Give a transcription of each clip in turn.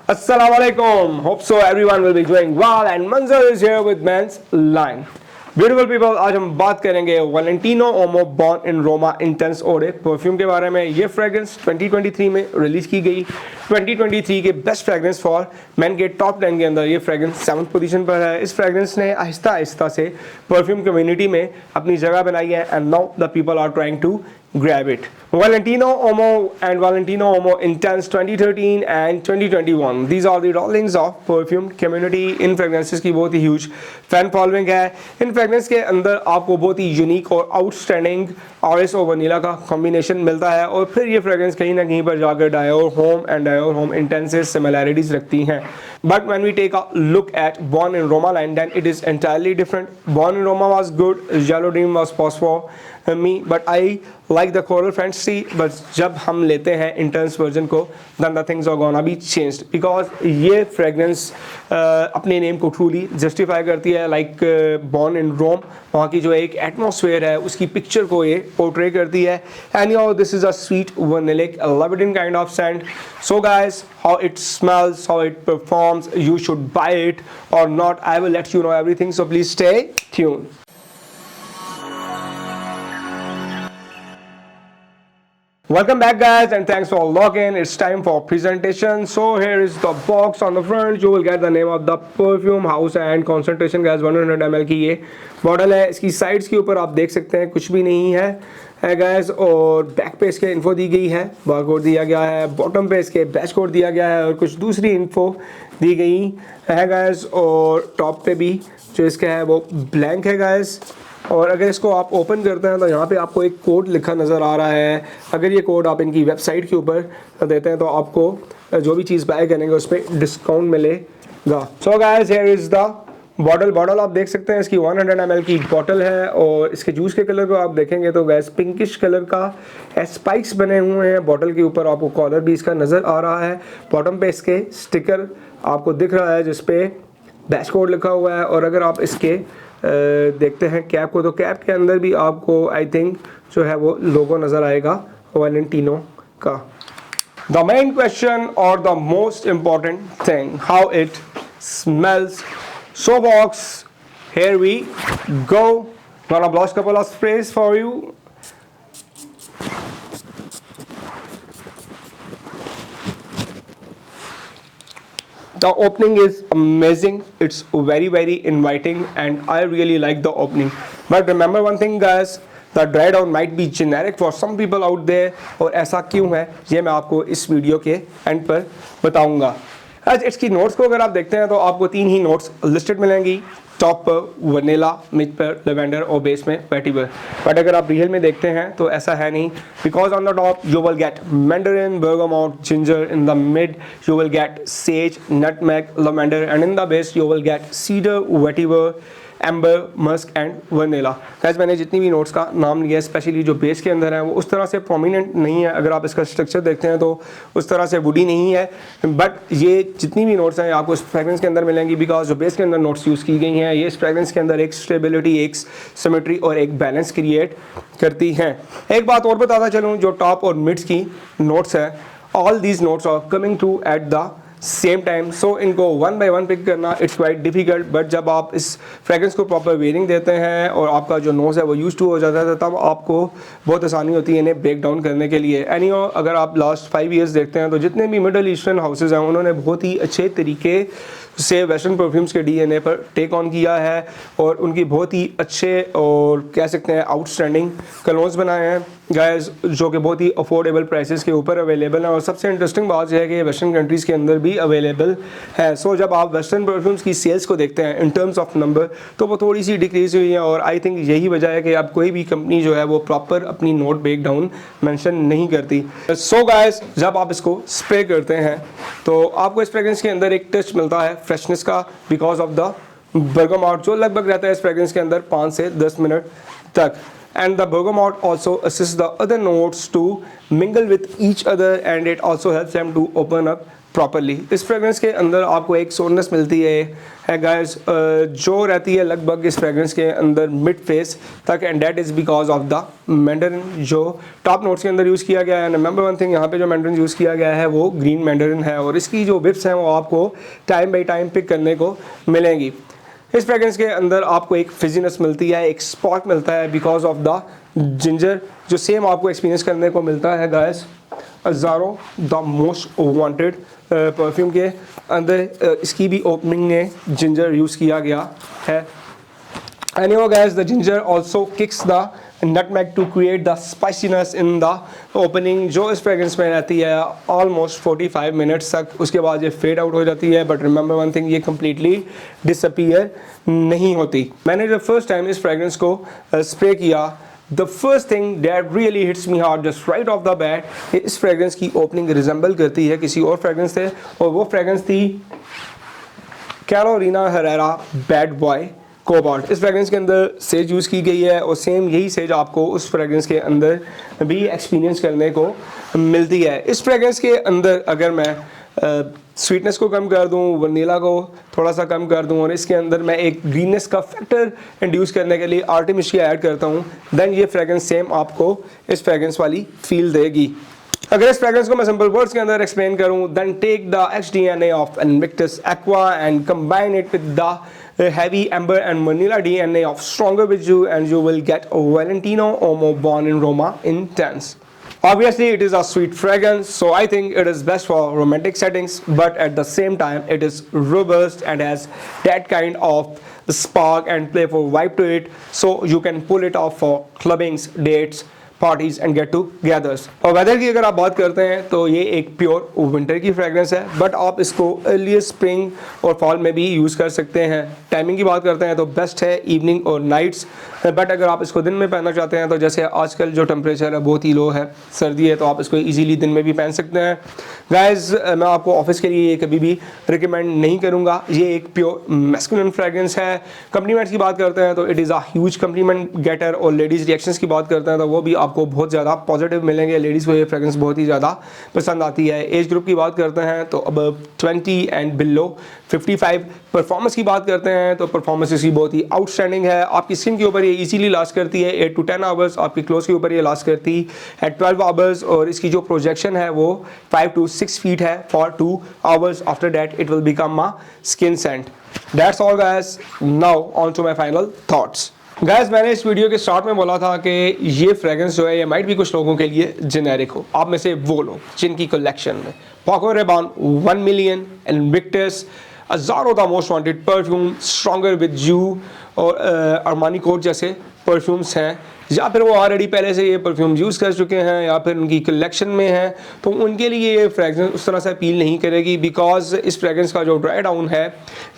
Assalamualaikum. Hope so everyone will be doing well and Manzar is here with Men's Line. Beautiful people, आज हम बात करेंगे Valentino Uomo born in Roma intense eau de perfume के बारे में। ये fragrance 2023 में रिलीज की गई। 2023 के बेस्ट फ्रेग्रेंस फॉर मैन के टॉप 10 के अंदर ये फ्रेग्रेंस 7th पोजीशन पर है। इस फ्रेग्रेंस ने आहिस्ता आहिस्ता से परफ्यूम कम्युनिटी में अपनी जगह बनाई है and now the people are trying to grab it. Valentino Omo and Valentino Omo Intense 2013 and 2021. These are the darlings of perfume community. In fragrances की बहुत ही huge fan following है। इन fragrance के अंदर आपको बहुत ही unique और outstanding RS और vanilla का combination मिलता है और फिर ये fragrance कहीं ना कहीं पर जाकर Dior Homme and Dior Homme Intense से similarities रखती हैं। But when we take a look at Born in Roma line, then it is entirely different. Born in Roma was good, Yellow Dream was phosphor me, but I like the Coral Fantasy. But जब हम लेते हैं Intense version को, then the things are gonna be changed because ये fragrance अपने name को truly justify करती है, like Born in Rome, वहाँ की जो एक atmosphere है उसकी picture को ये portray करती है। And this is a sweet vanillic Lebanon kind of scent. So guys, how it smells, how it performs, you should buy it or not. I will let you know everything, so please stay tuned. Welcome back guys and thanks for logging. It's time for presentation. So here is the box on the front. You will get the name of the perfume house and concentration guys 100 ml की ये bottle है। इसकी sides के ऊपर आप देख सकते हैं कुछ भी नहीं है गाइस और बैक पे इसके इन्फो दी गई है, बारकोड दिया गया है, बॉटम पे इसके बैच कोड दिया गया है और कुछ दूसरी इन्फो दी गई है गाइस और टॉप पे भी जो इसका है वो ब्लैंक है गाइस। और अगर इसको आप ओपन करते हैं तो यहाँ पे आपको एक कोड लिखा नज़र आ रहा है। अगर ये कोड आप इनकी वेबसाइट के ऊपर देते हैं तो आपको जो भी चीज़ बाय करेंगे उस पर डिस्काउंट मिलेगा। So guys here is the bottle आप देख सकते हैं इसकी 100 ml की बॉटल है और इसके जूस के कलर को आप देखेंगे तो गैस पिंकिश कलर का स्पाइक्स बने हुए हैं। बॉटल के ऊपर आपको कॉलर भी इसका नज़र आ रहा है। बॉटम पे इसके स्टिकर आपको दिख रहा है जिसपे बैच कोड लिखा हुआ है और अगर आप इसके देखते हैं कैप को तो कैप के अंदर भी आपको आई थिंक जो है वो लोगो नज़र आएगा वैलेंटिनो का। द मेन क्वेश्चन और the most important thing, how it smells. So box, here we go. Gonna blast couple of sprays for you. The opening is amazing. It's very inviting and I really like the opening. But remember one thing guys, the dry down might be generic for some people out there और ऐसा क्यों है ये मैं आपको इस video के and पर बताऊंगा। आज इसकी नोट्स को अगर आप देखते हैं तो आपको 3 ही नोट्स लिस्टेड मिलेंगी, टॉप पर वनीला, मिड पर लेवेंडर और बेस में वेटिवर। बट अगर आप रियल में देखते हैं तो ऐसा है नहीं, because on the top you will get Mandarin, bergamot, ginger, in the mid you will get says, nutmeg, lavender and in the base you will get cedar, vetiver, amber, Musk and vanilla. Guys मैंने जितनी भी notes का नाम लिया specially जो base के अंदर है वो उस तरह से प्रोमिनेंट नहीं है। अगर आप इसका स्ट्रक्चर देखते हैं तो उस तरह से वुडी नहीं है, बट ये जितनी भी नोट्स हैं आपको इस फ्रेग्रेंस के अंदर मिलेंगी बिकॉज जो बेस के अंदर नोट्स यूज़ की गई हैं ये इस फ्रेग्रेंस के अंदर एक स्टेबिलिटी, एक सिमेट्री और एक बैलेंस क्रिएट करती हैं। एक बात और बताता चलूँ, जो टॉप और मिड्स की नोट्स है, all these notes are coming to at the same time. So इनको वन बाय वन पिक करना इट्स क्वाइट डिफिकल्ट, बट जब आप इस फ्रेग्रेंस को प्रॉपर वेयरिंग देते हैं और आपका जो नोज है वो यूज टू हो जाता है तब आपको बहुत आसानी होती है इन्हें ब्रेक डाउन करने के लिए। एनीहो अगर आप लास्ट 5 ईयर्स देखते हैं तो जितने भी मिडल ईस्टर्न हाउसेज हैं उन्होंने बहुत ही अच्छे तरीके से वेस्टर्न परफ्यूम्स के डीएनए पर टेक ऑन किया है और उनकी बहुत ही अच्छे और कह सकते हैं आउटस्टैंडिंग कलोन्स बनाए हैं गाइस जो कि बहुत ही अफोर्डेबल प्राइसेस के ऊपर अवेलेबल है। और सबसे इंटरेस्टिंग बात यह है कि वेस्टर्न कंट्रीज़ के अंदर भी अवेलेबल है। सो जब आप वेस्टर्न परफ्यूम्स की सेल्स को देखते हैं इन टर्म्स ऑफ नंबर तो वो थोड़ी सी डिक्रीज हुई है और आई थिंक यही वजह है कि अब कोई भी कंपनी जो है वो प्रॉपर अपनी नोट ब्रेक डाउन मैंशन नहीं करती। सो गाइस जब आप इसको स्प्रे करते हैं तो आपको इस फ्रेग्रेंस के अंदर एक टच मिलता है फ्रेशनेस का बिकॉज ऑफ द bergamot जो लगभग रहता है इस फ्रेग्रेंस के अंदर 5 से 10 मिनट तक। and the bergamot also assists the other notes to mingle with each other and it also helps them to open up properly. इस फ्रेगरेंस के अंदर आपको एक सोननेस मिलती है गाइस जो रहती है लगभग इस फ्रेगरेंस के अंदर मिड फेस तक, and that is because of the Mandarin जो टॉप नोट्स के अंदर यूज़ किया गया है। नंबर वन थिंग, यहाँ पे जो मैंडरिन यूज़ किया गया है वो ग्रीन मैंडरिन है और इसकी जो विप्स हैं वो आपको टाइम बाई टाइम पिक करने को मिलेंगी। इस फ्रेगरेंस के अंदर आपको एक फिजीनेस मिलती है, एक स्पॉट मिलता है बिकॉज ऑफ द जिंजर, जो सेम आपको एक्सपीरियंस करने को मिलता है guys Azzaro the most wanted perfume के अंदर। इसकी भी ओपनिंग में जिंजर यूज़ किया गया है। Anyway guys, the ginger also kicks the nutmeg to create the spiciness in the opening, जो इस फ्रेगरेंस में रहती है almost 45 मिनट्स तक। उसके बाद ये फेड आउट हो जाती है, बट रिमेंबर वन थिंग, ये कम्प्लीटली डिसअपीयर नहीं होती। मैंने जब फर्स्ट टाइम इस फ्रेगरेंस को स्प्रे किया, the first thing that really hits me hard just right of the bat, इस फ्रेगरेंस की ओपनिंग रिजेंबल करती है किसी और फ्रेगरेंस से, और वो फ्रेगरेंस थी Carolina Herrera bad boy cobalt. इस फ्रेगरेंस के अंदर सेज यूज़ की गई है और सेम यही सेज आपको उस फ्रेगरेंस के अंदर भी एक्सपीरियंस करने को मिलती है। इस फ्रेगरेंस के अंदर अगर मैं स्वीटनेस को कम कर दूं, वनीला को थोड़ा सा कम कर दूं और इसके अंदर मैं एक ग्रीननेस का फैक्टर इंड्यूस करने के लिए आर्टिमिशिया ऐड करता हूं, देन ये फ्रेगरेंस सेम आपको इस फ्रेगरेंस वाली फील देगी। अगर इस फ्रेगरेंस को मैं सिंपल वर्ड्स के अंदर एक्सप्लेन करूं, then take the HDNA of Invictus aqua and combine it with the heavy amber and vanilla DNA of Stronger with You and you will get a Valentino Uomo born in Roma intense. Obviously it is a sweet fragrance, so I think it is best for romantic settings, but at the same time it is robust and has that kind of spark and playful vibe to it, so you can pull it off for clubbings, dates, parties and get togethers. और weather की अगर आप बात करते हैं तो ये एक प्योर विंटर की फ्रेगरेंस है, बट आप इसको अर्ली स्प्रिंग और फॉल में भी यूज़ कर सकते हैं। टाइमिंग की बात करते हैं तो बेस्ट है इवनिंग और नाइट्स, बट अगर आप इसको दिन में पहनना चाहते हैं तो जैसे आजकल जो टेम्परेचर है बहुत ही लो है, सर्दी है, तो आप इसको ईजिली दिन में भी पहन सकते हैं। गाइज मैं आपको ऑफिस के लिए कभी भी रिकमेंड नहीं करूँगा, ये एक प्योर मैस्कुलिन फ्रेगरेंस है। कम्प्लीमेंट्स की बात करते हैं तो it is a huge compliment getter, और लेडीज़ रिएक्शंस की बात करते हैं तो वो भी आपको बहुत ज़्यादा पॉजिटिव मिलेंगे। लेडीज़ को ये फ्रेगरेंस बहुत ही ज़्यादा पसंद आती है। एज ग्रुप की बात करते हैं तो अब 20 एंड बिलो 55। परफॉर्मेंस की बात करते हैं तो परफॉर्मेंस इसकी बहुत ही आउटस्टैंडिंग है। आपकी स्किन के ऊपर ये इजीली लास्ट करती है 8 to 10 आवर्स, आपकी क्लोज के ऊपर ये लास्ट करती है 12 आवर्स, और इसकी जो प्रोजेक्शन है वो 5 to 6 फीट है for 2 hours. After that it will become a skin scent. That's all guys, now on to my final thoughts. Guys मैंने इस वीडियो के स्टार्ट में बोला था कि ये फ्रेगरेंस जो है ये माइट भी कुछ लोगों के लिए जेनेरिक हो। आप में से वो लोग जिनकी कलेक्शन में Paco Rabanne 1 million, Invictus, Azzaro the most wanted perfume, stronger with you और अरमानी कोड जैसे परफ्यूम्स हैं, या फिर वो ऑलरेडी पहले से ये परफ्यूम यूज़ कर चुके हैं या फिर उनकी कलेक्शन में है, तो उनके लिए ये फ्रेगरेंस उस तरह से अपील नहीं करेगी, बिकॉज इस फ्रेगरेंस का जो ड्राई डाउन है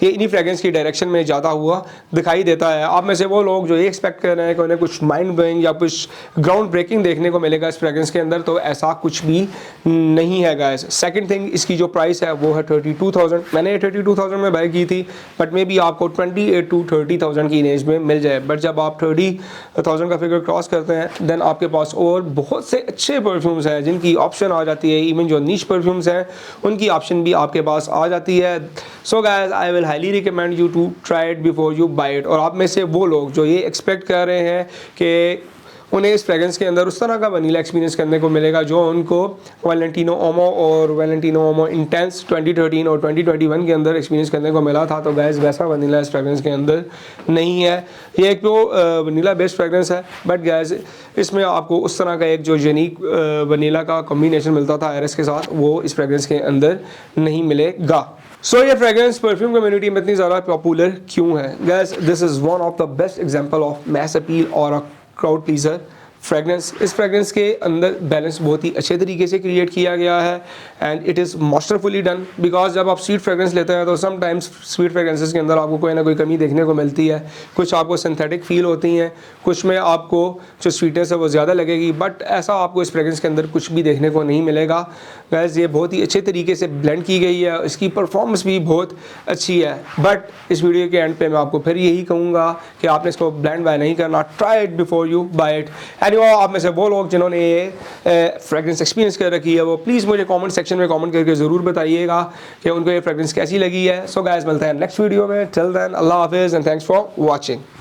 ये इन्हीं फ्रेगरेंस की डायरेक्शन में ज़्यादा हुआ दिखाई देता है। आप में से वो लोग जो ये एक्सपेक्ट कर रहे हैं कि उन्हें कुछ माइंड ब्लोइंग या कुछ ग्राउंड ब्रेकिंग देखने को मिलेगा इस फ्रेगरेंस के अंदर, तो ऐसा कुछ भी नहीं है गाइस। सेकंड थिंग, इसकी जो प्राइस है वो है 32,000। मैंने 32,000 में बाय की थी, बट मे बी आपको 28 to 30,000 की रेंज में मिल जाए। बट जब आप 30,000 का फिगर क्रॉस करते हैं देन आपके पास और बहुत से अच्छे परफ्यूम्स हैं जिनकी ऑप्शन आ जाती है। इवन जो नीश परफ्यूम्स हैं उनकी ऑप्शन भी आपके पास आ जाती है। So guys I will highly recommend you to try it before you buy it. और आप में से वो लोग जो ये एक्सपेक्ट कर रहे हैं कि उन्हें इस फ्रेगरेंस के अंदर उस तरह का वनीला एक्सपीरियंस करने को मिलेगा जो उनको वैलेंटिनो ओमो और वैलेंटिनो ओमो इंटेंस 2013 और 2021 के अंदर एक्सपीरियंस करने को मिला था, तो गैस वैसा वनीला इस फ्रेगरेंस के अंदर नहीं है। ये एक तो वनीला बेस्ड फ्रेगरेंस है, बट गैस इसमें आपको उस तरह का एक जो यूनिक वनीला का कॉम्बिनेशन मिलता था आयरस के साथ, वो इस फ्रेगरेंस के अंदर नहीं मिलेगा। सो ये फ्रेगरेंस परफ्यूम कम्युनिटी में इतनी ज़्यादा पॉपुलर क्यों है? Gas this is one of the best example of mass appeal और अ क्राउड प्लीजर फ्रेगनेंस, इस फ्रेगनेंस के अंदर बैलेंस बहुत ही अच्छे तरीके से क्रिएट किया गया है and it is masterfully done. Because जब आप स्वीट फ्रेगरेंस लेते हैं तो समटाइम्स स्वीट फ्रेगरेंसेस के अंदर आपको कोई ना कोई कमी देखने को मिलती है, कुछ आपको सिंथेटिक फील होती हैं, कुछ में आपको जो स्वीटनेस है वो ज़्यादा लगेगी, बट ऐसा आपको इस फ्रेगरेंस के अंदर कुछ भी देखने को नहीं मिलेगा। गाइस ये बहुत ही अच्छे तरीके से ब्लेंड की गई है, इसकी परफॉर्मेंस भी बहुत अच्छी है। बट इस वीडियो के एंड पे मैं आपको फिर यही कहूँगा कि आपने इसको ब्लेंड बाय नहीं करना, try it before you buy it. Anyway आप में से वो लोग जिन्होंने ये फ्रेगरेंस एक्सपीरियंस कर रखी है वो प्लीज़ मुझे कमेंट सेक्शन में कमेंट करके ज़रूर बताइएगा कि उनको ये फ्रेगरेंस कैसी लगी है। सो गाइस मिलते हैं नेक्स्ट वीडियो में, टिल देन अल्लाह हाफिज़ एंड थैंक्स फॉर वॉचिंग।